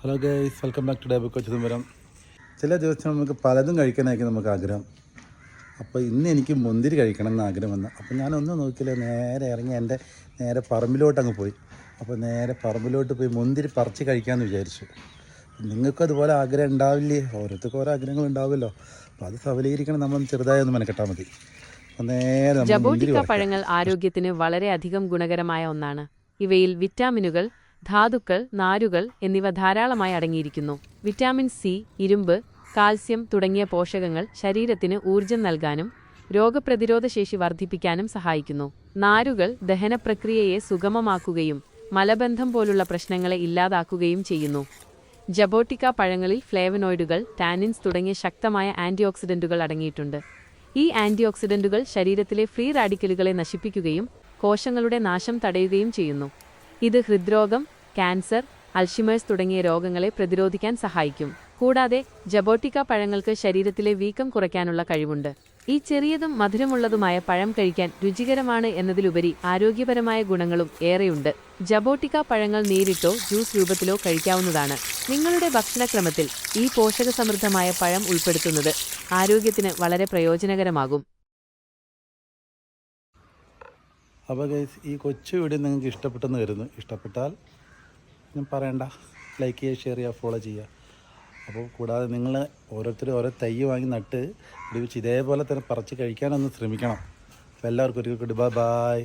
Hello guys, welcome back to day book Chidambaram. ചില ദിവസം നമുക്ക് പലതും കഴിക്കാനായിരിക്കും നമുക്ക് ആഗ്രഹം. അപ്പോൾ ഇന്ന് എനിക്ക് മുന്തിരി കഴിക്കണം എന്ന് ആഗ്രഹം വന്നു. അപ്പോൾ ഞാനൊന്നും നോക്കിയില്ല, നേരെ ഇറങ്ങി എൻ്റെ നേരെ പറമ്പിലോട്ട് അങ്ങ് പോയി. അപ്പോൾ നേരെ പറമ്പിലോട്ട് പോയി മുന്തിരി പറിച്ച് കഴിക്കാമെന്ന് വിചാരിച്ചു. നിങ്ങൾക്കും അതുപോലെ ആഗ്രഹം ഉണ്ടാവില്ലേ? ഓരോരുത്തർക്കും ഓരോ ആഗ്രഹങ്ങൾ ഉണ്ടാവുമല്ലോ. അപ്പോൾ അത് സഫലീകരിക്കണം, നമ്മൾ ചെറുതായി ഒന്ന് മെനക്കെട്ടാൽ മതി. അപ്പോൾ നേരെ നമ്മൾ മുന്തിരി ജബോട്ടിക്ക പറിക്കാം. പഴങ്ങൾ ആരോഗ്യത്തിന് വളരെയധികം ഗുണകരമായ ഒന്നാണ്. ഇവയിൽ വിറ്റാമിനുകൾ, ധാതുക്കൾ, നാരുകൾ എന്നിവ ധാരാളമായി അടങ്ങിയിരിക്കുന്നു. വിറ്റാമിൻ സി, ഇരുമ്പ്, കാൽസ്യം തുടങ്ങിയ പോഷകങ്ങൾ ശരീരത്തിന് ഊർജ്ജം നൽകാനും രോഗപ്രതിരോധ ശേഷി വർദ്ധിപ്പിക്കാനും സഹായിക്കുന്നു. നാരുകൾ ദഹനപ്രക്രിയയെ സുഗമമാക്കുകയും മലബന്ധം പോലുള്ള പ്രശ്നങ്ങളെ ഇല്ലാതാക്കുകയും ചെയ്യുന്നു. ജബോട്ടിക്ക പഴങ്ങളിൽ ഫ്ലേവനോയിഡുകൾ, ടാനിൻസ് തുടങ്ങിയ ശക്തമായ ആന്റിഓക്സിഡന്റുകൾ അടങ്ങിയിട്ടുണ്ട്. ഈ ആന്റിഓക്സിഡന്റുകൾ ശരീരത്തിലെ ഫ്രീ റാഡിക്കലുകളെ നശിപ്പിക്കുകയും കോശങ്ങളുടെ നാശം തടയുകയും ചെയ്യുന്നു. ഇത് ഹൃദ്രോഗം, ക്യാൻസർ, അൽഷിമേഴ്സ് തുടങ്ങിയ രോഗങ്ങളെ പ്രതിരോധിക്കാൻ സഹായിക്കും. കൂടാതെ ജബോട്ടിക്ക പഴങ്ങൾക്ക് ശരീരത്തിലെ വീക്കം കുറയ്ക്കാനുള്ള കഴിവുണ്ട്. ഈ ചെറിയതും മധുരമുള്ളതുമായ പഴം കഴിക്കാൻ രുചികരമാണ് എന്നതിലുപരി ആരോഗ്യപരമായ ഗുണങ്ങളും ഏറെയുണ്ട്. ജബോട്ടിക്ക പഴങ്ങൾ നേരിട്ടോ ജ്യൂസ് രൂപത്തിലോ കഴിക്കാവുന്നതാണ്. നിങ്ങളുടെ ഭക്ഷണക്രമത്തിൽ ഈ പോഷകസമൃദ്ധമായ പഴം ഉൾപ്പെടുത്തുന്നത് ആരോഗ്യത്തിന് വളരെ പ്രയോജനകരമാകും. അപ്പോൾ ഗൈസ്, ഈ കൊച്ചു വീഡിയോ നിങ്ങൾക്ക് ഇഷ്ടപ്പെട്ടെന്ന് വരുന്നു. ഇഷ്ടപ്പെട്ടാൽ ഞാൻ പറയണ്ട, ലൈക്ക് ചെയ്യുക, ഷെയർ ചെയ്യുക, ഫോളോ ചെയ്യുക. അപ്പോൾ കൂടാതെ നിങ്ങൾ ഓരോരുത്തരും ഓരോ തൈ വാങ്ങി നട്ട് പിടിപ്പിച്ച് ഇതേപോലെ തന്നെ പറിച്ച് കഴിക്കാനൊന്ന് ശ്രമിക്കണം. അപ്പോൾ എല്ലാവർക്കും ഒരു ഗുഡ് ബൈ.